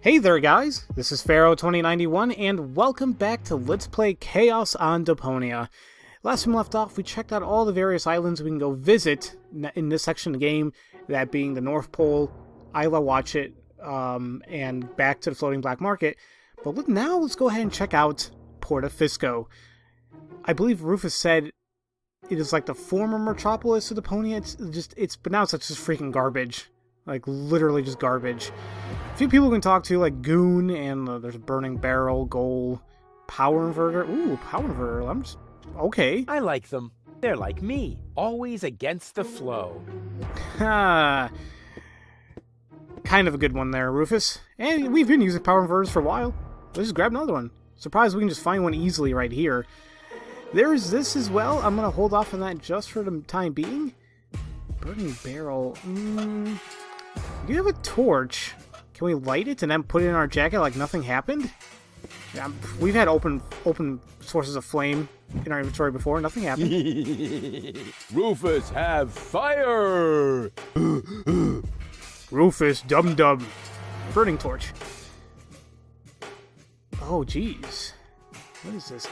Hey there guys, this is Pharaoh 2091 and welcome back to Let's Play Chaos on Deponia. Last time we left off, we checked out all the various islands we can go visit in this section of the game, that being the North Pole, Isla Watchet, and back to the Floating Black Market. But now let's go ahead and check out Porta Fisco. I believe Rufus said it is like the former metropolis of Deponia. But now it's just freaking garbage. Like, literally just garbage. A few people we can talk to, like Goon, and there's a Burning Barrel, Goal, Power Inverter. Ooh, Power Inverter. I'm just... okay. I like them. They're like me, always against the flow. Kind of a good one there, Rufus. And we've been using Power Inverters for a while. Let's just grab another one. Surprised we can just find one easily right here. There's this as well. I'm going to hold off on that just for the time being. Burning Barrel. Do you have a torch? Can we light it and then put it in our jacket like nothing happened? Yeah, we've had open sources of flame in our inventory before. Nothing happened. Rufus, have fire! Rufus, dum-dum. Burning torch. Oh, jeez. What is this?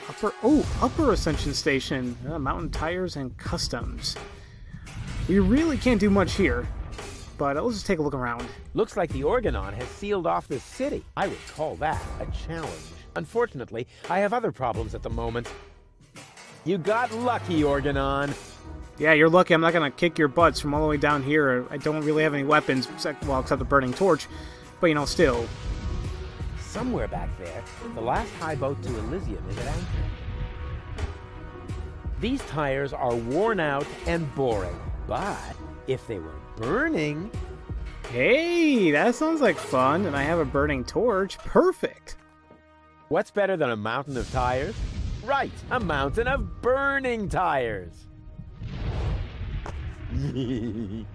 Upper Ascension Station. Mountain tires and customs. We really can't do much here. But let's just take a look around. Looks like the Organon has sealed off this city. I would call that a challenge. Unfortunately, I have other problems at the moment. You got lucky, Organon. Yeah, you're lucky I'm not going to kick your butts from all the way down here. I don't really have any weapons, except the burning torch. But, you know, still. Somewhere back there, the last high boat to Elysium is at anchor. These tires are worn out and boring, but if they were burning... Hey, that sounds like fun, and I have a burning torch. Perfect. What's better than a mountain of tires? Right, a mountain of burning tires. And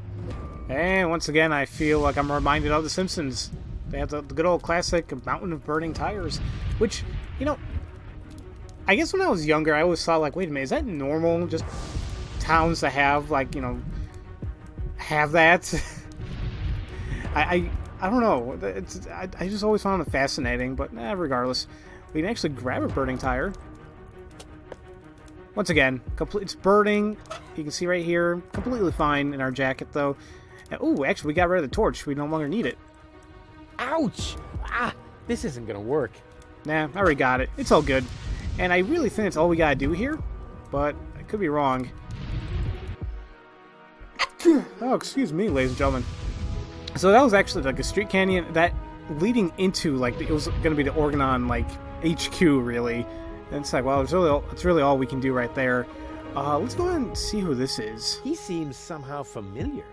once again, I feel like I'm reminded of The Simpsons. They have the good old classic mountain of burning tires, which, you know, I guess when I was younger, I always thought, like, wait a minute, is that normal? Just towns to have, like, you know, have that? I don't know. I just always found it fascinating, but regardless, we can actually grab a burning tire. Once again, it's burning. You can see right here, completely fine in our jacket, though. Oh, actually, we got rid of the torch. We no longer need it. Ouch! This isn't gonna work. Nah, I already got it. It's all good. And I really think that's all we gotta do here, but I could be wrong. Oh, excuse me, ladies and gentlemen. So that was actually like a street canyon that leading into, like, it was gonna be the Organon, like, HQ, really. And it's like, well, it's really all we can do right there. Let's go ahead and see who this is. He seems somehow familiar.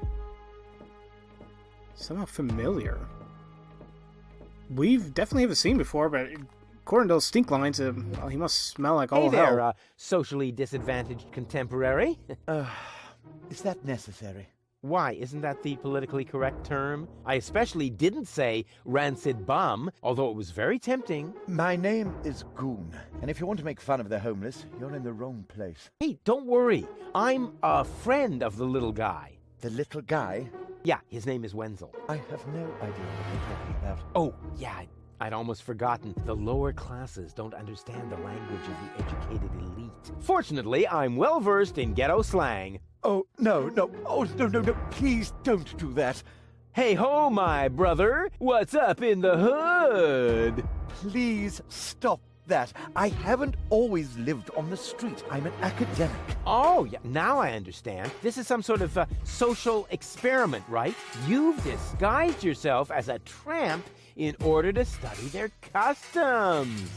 Somehow familiar? We've definitely haven't seen before, but according to those stink lines, well, he must smell like all hell. Hey there, socially disadvantaged contemporary. Is that necessary? Why, isn't that the politically correct term? I especially didn't say rancid bum, although it was very tempting. My name is Goon, and if you want to make fun of the homeless, you're in the wrong place. Hey, don't worry. I'm a friend of the little guy. The little guy? Yeah, his name is Wenzel. I have no idea what you're talking about. Oh, yeah, I'd almost forgotten. The lower classes don't understand the language of the educated elite. Fortunately, I'm well-versed in ghetto slang. Oh, no. Oh, no. Please don't do that. Hey ho, my brother. What's up in the hood? Please stop that. I haven't always lived on the street. I'm an academic. Oh, yeah, now I understand. This is some sort of social experiment, right? You've disguised yourself as a tramp in order to study their customs.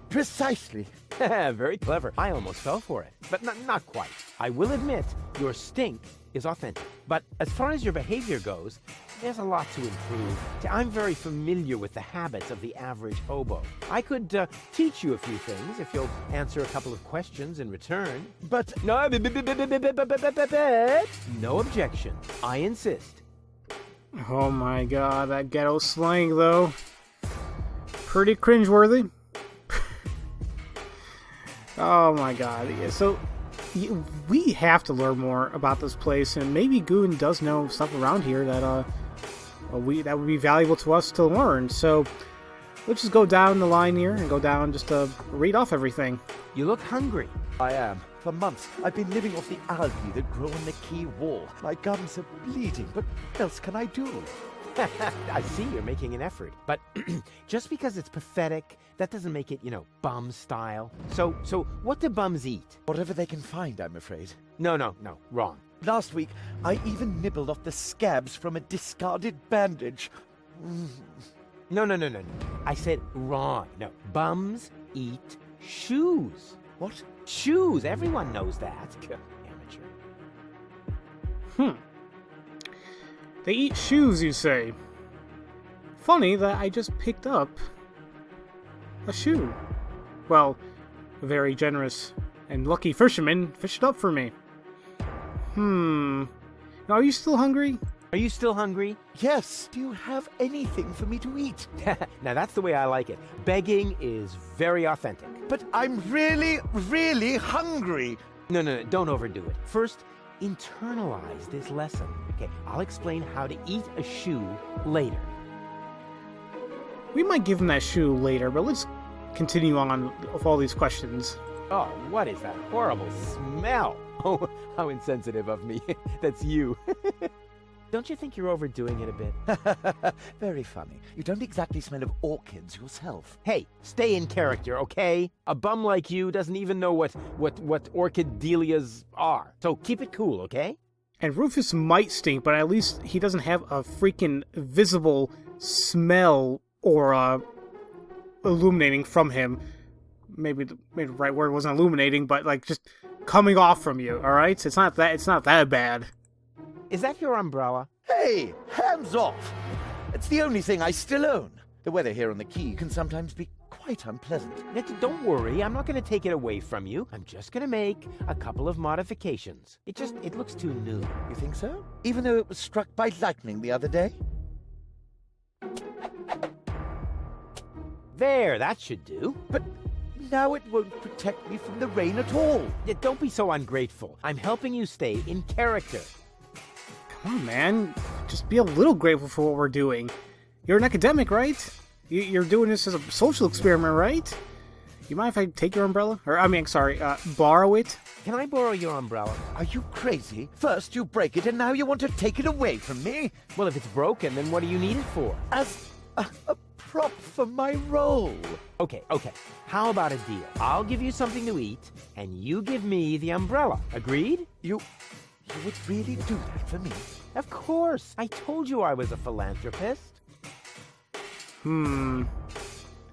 Precisely. Very clever. I almost fell for it, but not quite. I will admit, your stink is authentic. But as far as your behavior goes, there's a lot to improve. I'm very familiar with the habits of the average hobo. I could teach you a few things if you'll answer a couple of questions in return. But... No objection. I insist. Oh my god, that ghetto slang, though. Pretty cringeworthy. Oh my god. Yeah, so, we have to learn more about this place, and maybe Goon does know stuff around here that that would be valuable to us to learn. So let's just go down the line here and go down just to read off everything. You look hungry. I am. For months, I've been living off the algae that grow on the quay wall. My gums are bleeding, but what else can I do? I see you're making an effort. But just because it's pathetic, that doesn't make it, bum style. So what do bums eat? Whatever they can find, I'm afraid. No, wrong. Last week, I even nibbled off the scabs from a discarded bandage. No. I said wrong. No, bums eat shoes. What? Shoes. Everyone knows that. Amateur. They eat shoes, you say? Funny that I just picked up a shoe. Well, a very generous and lucky fisherman fished up for me. Now, are you still hungry? Are you still hungry? Yes. Do you have anything for me to eat? Now, that's the way I like it. Begging is very authentic. But I'm really, really hungry. No, don't overdo it. First, internalize this lesson. Okay, I'll explain how to eat a shoe later. We might give him that shoe later, but let's continue on with all these questions. Oh, what is that horrible smell? Oh, how insensitive of me. That's you. Don't you think you're overdoing it a bit? Very funny. You don't exactly smell of orchids yourself. Hey, stay in character, okay? A bum like you doesn't even know what orchid dahlias are. So keep it cool, okay? And Rufus might stink, but at least he doesn't have a freaking visible smell or illuminating from him. Maybe the right word wasn't illuminating, but like just coming off from you, all right? It's not that bad. Is that your umbrella? Hey, hands off! It's the only thing I still own. The weather here on the quay can sometimes be quite unpleasant. Don't worry, I'm not going to take it away from you. I'm just going to make a couple of modifications. It looks too new. You think so? Even though it was struck by lightning the other day? There, that should do. But now it won't protect me from the rain at all. Don't be so ungrateful. I'm helping you stay in character. Come on, man. Just be a little grateful for what we're doing. You're an academic, right? You're doing this as a social experiment, right? You mind if I take your umbrella? Borrow it? Can I borrow your umbrella? Are you crazy? First you break it and now you want to take it away from me? Well, if it's broken, then what do you need it for? As a prop for my role. Okay. How about a deal? I'll give you something to eat, and you give me the umbrella. Agreed? You would really do that for me? Of course. I told you I was a philanthropist.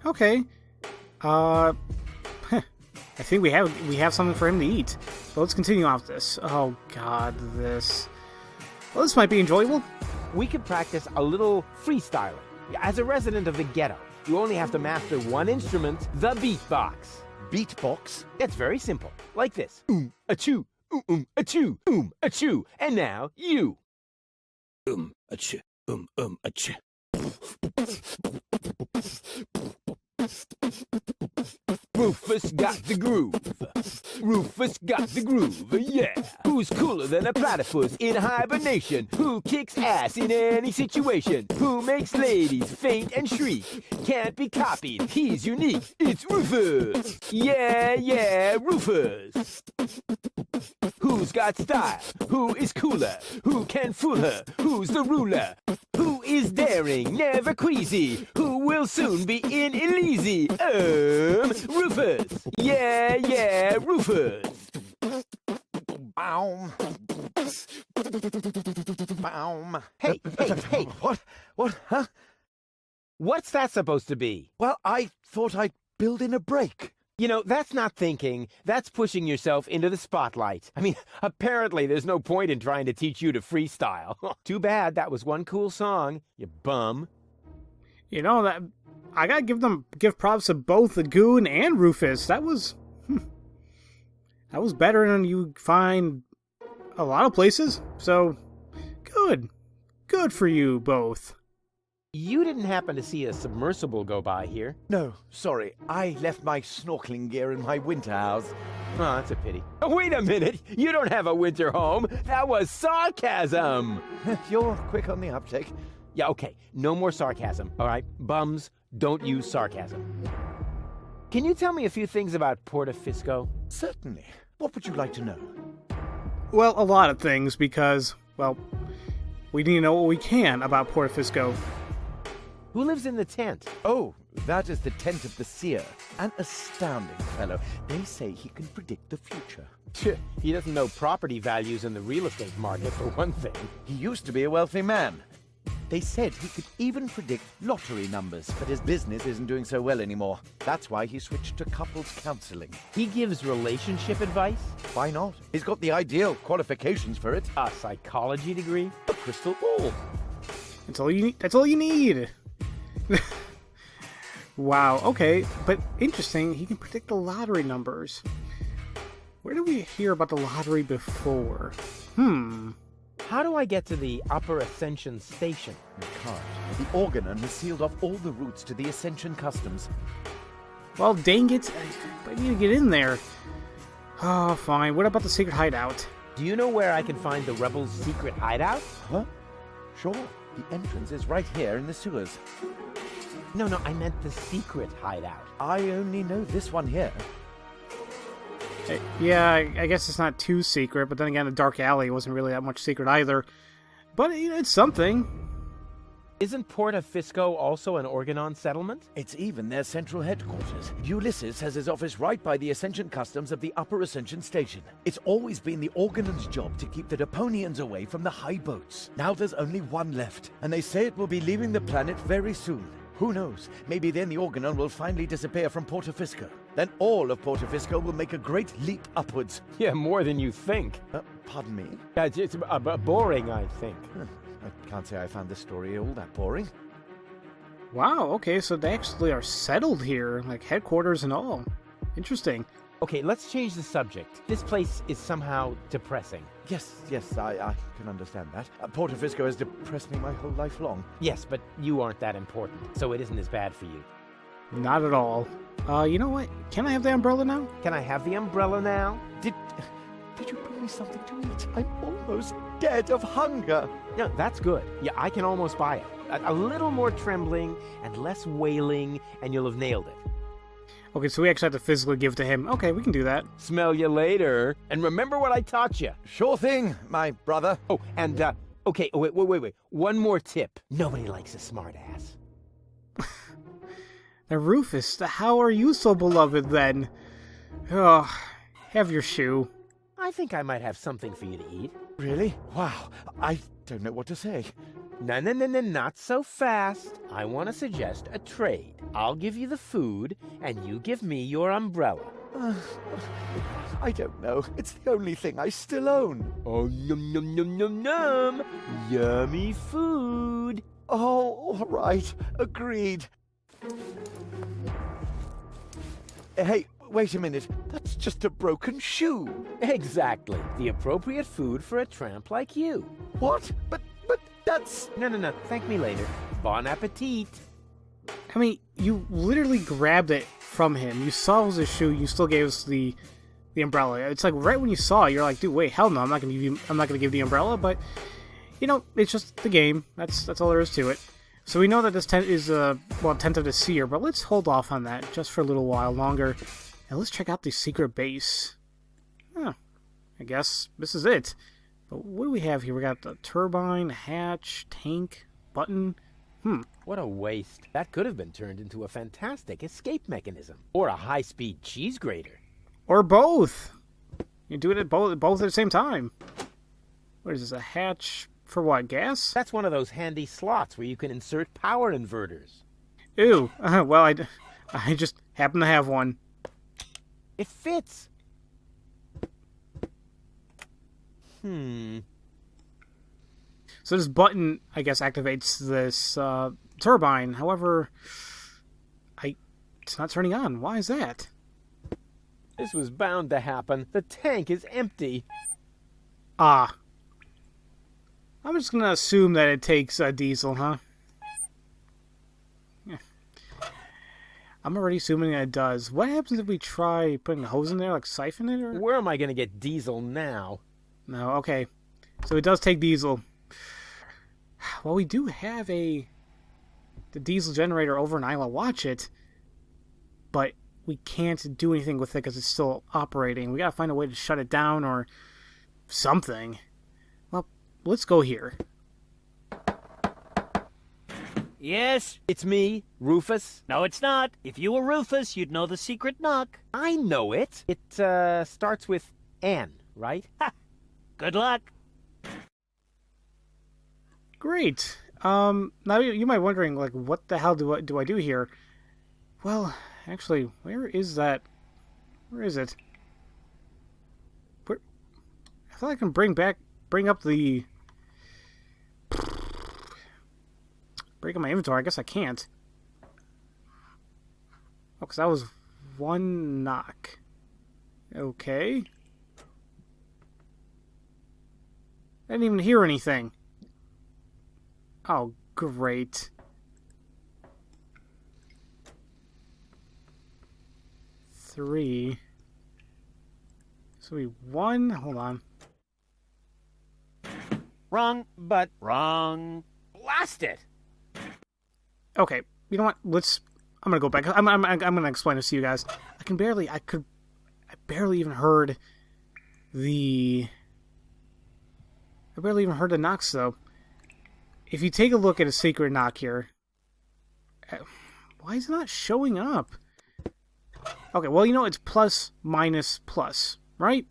Okay. I think we have something for him to eat. But let's continue off this. Oh God, this. Well, this might be enjoyable. We could practice a little freestyling. As a resident of the ghetto, you only have to master one instrument, the beatbox. Beatbox? It's very simple. Like this. Achoo. Achoo. Achoo. And now, you. Achoo. Achoo. Rufus got the groove. Rufus got the groove, yeah. Who's cooler than a platypus in hibernation? Who kicks ass in any situation? Who makes ladies faint and shriek? Can't be copied, he's unique. It's Rufus. Yeah, Rufus. Who's got style? Who is cooler? Who can fool her? Who's the ruler? Who is daring, never queasy? Who will soon be in Elysee? Rufus. Yeah, Rufus. Boom. Boom. Hey. What? Huh? What's that supposed to be? Well, I thought I'd build in a break. That's not thinking. That's pushing yourself into the spotlight. I mean, apparently there's no point in trying to teach you to freestyle. Too bad that was one cool song, you bum. That I gotta give props to both the Goon and Rufus. That was better than you find a lot of places. So good for you both. You didn't happen to see a submersible go by here? No, sorry. I left my snorkeling gear in my winter house. Oh, that's a pity. Wait a minute! You don't have a winter home! That was sarcasm! You're quick on the uptake. Yeah, okay. No more sarcasm, all right? Bums, don't use sarcasm. Can you tell me a few things about Porta Fisco? Certainly. What would you like to know? Well, a lot of things, because, well, we need to know what we can about Porta Fisco. Who lives in the tent? Oh, that is the tent of the seer. An astounding fellow. They say he can predict the future. He doesn't know property values in the real estate market, for one thing. He used to be a wealthy man. They said he could even predict lottery numbers, but his business isn't doing so well anymore. That's why he switched to couples counseling. He gives relationship advice? Why not? He's got the ideal qualifications for it. A psychology degree? A crystal ball? That's all you need. That's all you need. Wow, okay, but interesting, he can predict the lottery numbers. Where did we hear about the lottery before? How do I get to the Upper Ascension Station? You can't. The Organon has sealed off all the routes to the Ascension Customs. Well, dang it, I need to get in there. Oh, fine, what about the secret hideout? Do you know where I can find the rebels' secret hideout? Huh? Sure. The entrance is right here in the sewers. No, I meant the secret hideout. I only know this one here. Yeah, I guess it's not too secret, but then again, the dark alley wasn't really that much secret either. But it's something. Isn't Porta Fisco also an Organon settlement? It's even their central headquarters. Ulysses has his office right by the Ascension Customs of the Upper Ascension Station. It's always been the Organon's job to keep the Deponians away from the high boats. Now there's only one left, and they say it will be leaving the planet very soon. Who knows? Maybe then the Organon will finally disappear from Porta Fisco. Then all of Porta Fisco will make a great leap upwards. Yeah, more than you think. Pardon me? It's boring, I think. I can't say I found this story all that boring. Wow, okay, so they actually are settled here, like headquarters and all. Interesting. Okay, let's change the subject. This place is somehow depressing. Yes, I can understand that. Porta Fisco has depressed me my whole life long. Yes, but you aren't that important, so it isn't as bad for you. Not at all. You know what? Can I have the umbrella now? Can I have the umbrella now? Did you bring me something to eat? I'm almost dead of hunger. No, that's good. Yeah, I can almost buy it. A little more trembling and less wailing, and you'll have nailed it. Okay, so we actually have to physically give it to him. Okay, we can do that. Smell you later. And remember what I taught you. Sure thing, my brother. Oh, and, okay, wait. One more tip. Nobody likes a smartass. Now, Rufus, how are you so beloved then? Oh, have your shoe. I think I might have something for you to eat. Really? Wow, I don't know what to say. No, not so fast. I want to suggest a trade. I'll give you the food, and you give me your umbrella. I don't know. It's the only thing I still own. Oh, yum. Yummy food. Oh, all right. Agreed. Hey, wait a minute. That's just a broken shoe. Exactly. The appropriate food for a tramp like you. What? But that's... No. Thank me later. Bon appetit. I mean, you literally grabbed it from him. You saw it was a shoe. You still gave us the umbrella. It's like right when you saw it, you're like, dude, wait, hell no, I'm not gonna give the umbrella. But you know, it's just the game. That's all there is to it. So we know that this tent is tent of the seer, but let's hold off on that just for a little while longer, and let's check out the secret base. Huh. I guess this is it. But what do we have here? We got the turbine, hatch, tank, button. What a waste. That could have been turned into a fantastic escape mechanism. Or a high-speed cheese grater. Or both. You do it at both at the same time. What is this, a hatch for what, gas? That's one of those handy slots where you can insert power inverters. Ew. Well, I just happen to have one. It fits. So this button, I guess, activates this turbine. However, it's not turning on. Why is that? This was bound to happen. The tank is empty. I'm just going to assume that it takes diesel, huh? Yeah. I'm already assuming that it does. What happens if we try putting a hose in there, like siphon it? Or... Where am I going to get diesel now? No, okay. So it does take diesel. well, we do have the diesel generator over in Isla Watchet, but we can't do anything with it because it's still operating. We gotta find a way to shut it down or something. Well, let's go here. Yes? It's me, Rufus. No, it's not. If you were Rufus, you'd know the secret knock. I know it. It, starts with N, right? Ha! Good luck. Great. Now you might be wondering, like, what the hell do I do here? Well, actually, where is that? Where is it? Where? I thought I can bring up the... Break up my inventory. I guess I can't. Oh, because that was one knock. Okay. I didn't even hear anything. Oh, great. Three. So we one. Hold on. Wrong, But wrong. blast it! Okay, you know what? I'm gonna go back. I'm gonna explain this to you guys. I barely even heard the knocks though. If you take a look at a secret knock here, why is it not showing up? Okay, well, you know it's plus, minus, plus, right?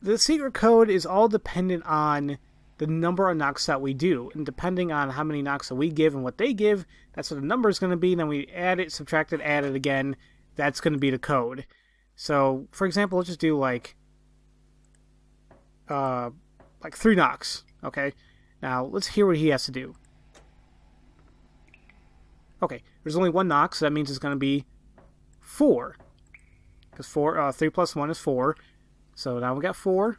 The secret code is all dependent on the number of knocks that we do. And depending on how many knocks that we give and what they give, that's what the number is going to be. Then we add it, subtract it, add it again. That's going to be the code. So, for example, let's just do like 3 knocks, okay? Now, let's hear what he has to do. Okay, there's only 1 knock, so that means it's going to be 4. Because 3 plus 1 is 4. So now we got 4.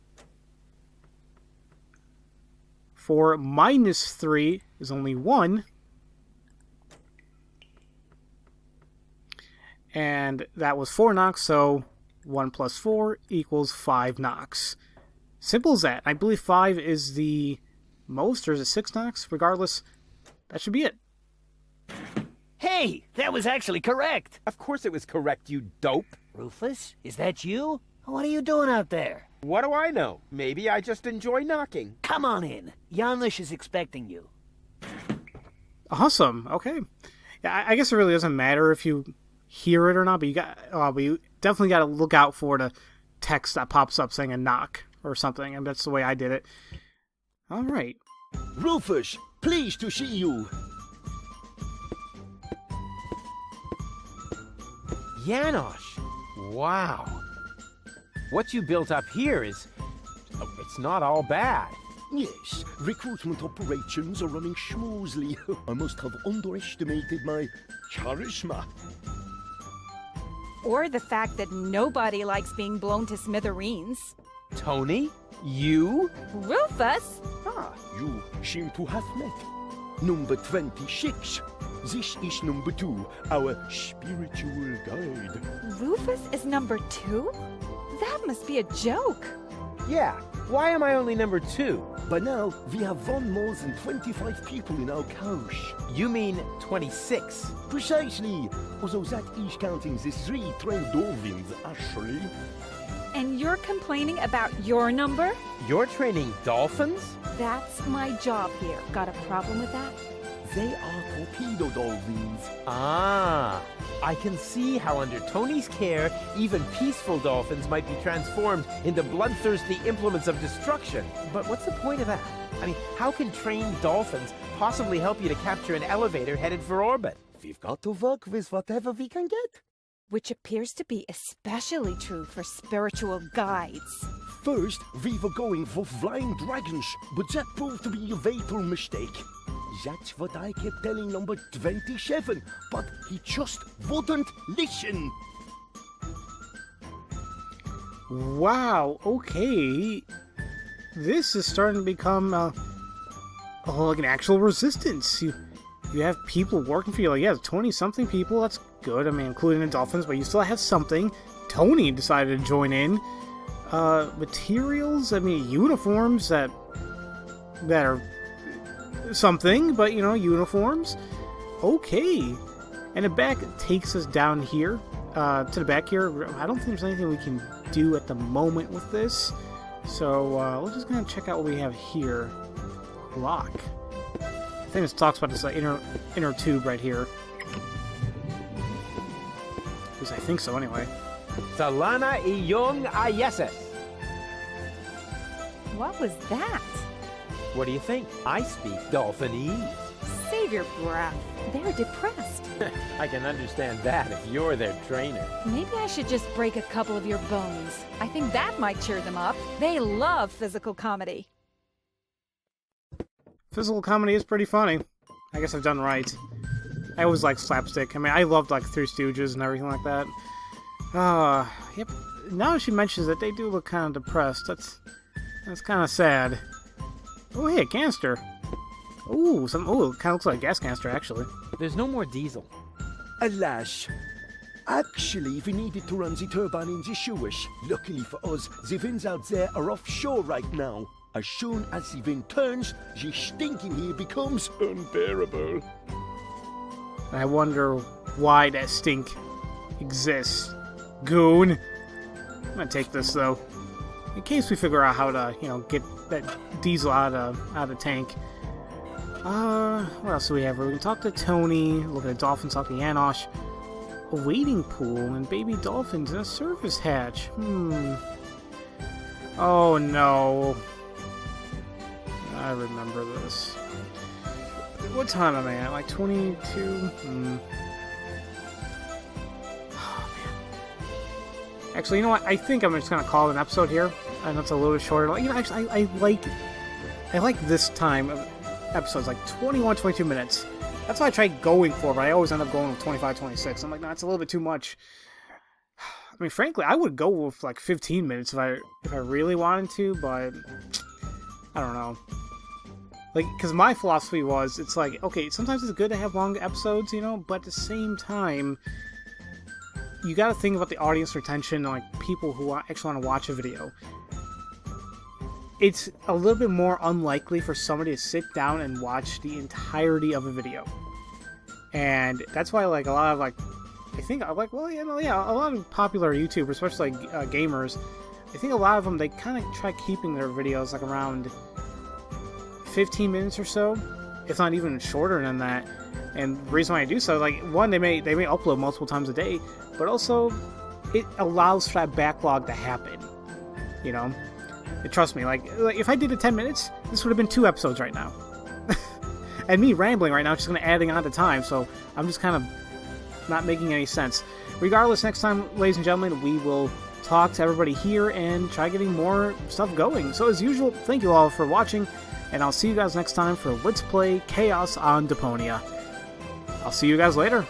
4 minus 3 is only 1. And that was 4 knocks, so 1 plus 4 equals 5 knocks. Simple as that. I believe 5 is the most, or is it 6 knocks? Regardless, that should be it. Hey, that was actually correct. Of course it was correct, you dope. Rufus, is that you? What are you doing out there? What do I know? Maybe I just enjoy knocking. Come on in. Janlish is expecting you. Awesome. Okay. Yeah, I guess it really doesn't matter if you hear it or not, but you definitely got to look out for the text that pops up saying a knock or something, and that's the way I did it. All right. Rufus, pleased to see you. Janosch, wow. What you built up here is... it's not all bad. Yes, recruitment operations are running smoothly. I must have underestimated my charisma. Or the fact that nobody likes being blown to smithereens. Tony? You? Rufus? Ah, You seem to have met. Number 26. This is number 2, our spiritual guide. Rufus is number 2? That must be a joke. yeah. Why am I only number 2? By now, we have won more than 25 people in our couch. You mean 26. Precisely. Although that is counting the 3 trained Dolphins, actually. And you're complaining about your number? You're training dolphins? That's my job here. Got a problem with that? They are torpedo Dolphins. Ah, I can see how under Tony's care, even peaceful dolphins might be transformed into bloodthirsty implements of destruction. But what's the point of that? I mean, how can trained dolphins possibly help you to capture an elevator headed for orbit? We've got to work with whatever we can get. Which appears to be especially true for spiritual guides. First, we were going for flying dragons, but that proved to be a fatal mistake. That's what I kept telling number 27, but he just wouldn't listen. Wow, okay. This is starting to become like an actual resistance. You have people working for you. Like, yeah, 20-something people, that's good. I mean, including the Dolphins, but you still have something. Tony decided to join in. Materials, I mean, uniforms that are something, but, you know, uniforms. Okay. And the back takes us down here, to the back here. I don't think there's anything we can do at the moment with this. So, we're just going to check out what we have here. Lock. I think this talks about this inner tube right here. At least I think so, anyway. Salana iyong ayeses. What was that? What do you think? I speak Dolphinese. Save your breath. They're depressed. I can understand that if you're their trainer. Maybe I should just break a couple of your bones. I think that might cheer them up. They love physical comedy. Physical comedy is pretty funny. I guess I've done right. I always like slapstick. I mean, I loved, like, Three Stooges and everything like that. Yep. Now she mentions that they do look kind of depressed. That's kind of sad. Oh, hey, a canister. Ooh, it kind of looks like a gas canister, actually. There's no more diesel. Alas. Actually, we needed to run the turbine in the sewers. Luckily for us, the winds out there are offshore right now. As soon as the wind turns, the stink in here becomes unbearable. I wonder why that stink exists. Goon. I'm gonna take this, though. In case we figure out how to, you know, get that diesel out of the tank. What else do we have? We can talk to Tony, look at the dolphins, talk to Janosch. A wading pool and baby dolphins in a service hatch. Oh no. I remember this. What time am I at? Like 22? Oh, man. Actually, you know what? I think I'm just gonna call it an episode here. I know it's a little shorter. You know, actually, I like this time of episodes, like 21, 22 minutes. That's what I try going for, but I always end up going with 25, 26. I'm like, no, it's a little bit too much. I mean, frankly, I would go with like 15 minutes if I really wanted to, but I don't know. Like, because my philosophy was, it's like, okay, sometimes it's good to have long episodes, you know, but at the same time, you gotta think about the audience retention and, like, people who actually want to watch a video. It's a little bit more unlikely for somebody to sit down and watch the entirety of a video. And that's why, like, a lot of, like, I think, like, well, you know, yeah, a lot of popular YouTubers, especially, like, gamers, I think a lot of them, they kind of try keeping their videos, like, around 15 minutes or so, if not even shorter than that. And the reason why I do so, like, one, they may upload multiple times a day, but also it allows for that backlog to happen, you know? And trust me, like if I did it 10 minutes, this would have been 2 episodes right now. And me rambling right now is just going to adding on to time, so I'm just kind of not making any sense. Regardless, next time, ladies and gentlemen, we will talk to everybody here and try getting more stuff going. So as usual, thank you all for watching, and I'll see you guys next time for Let's Play Chaos on Deponia. I'll see you guys later.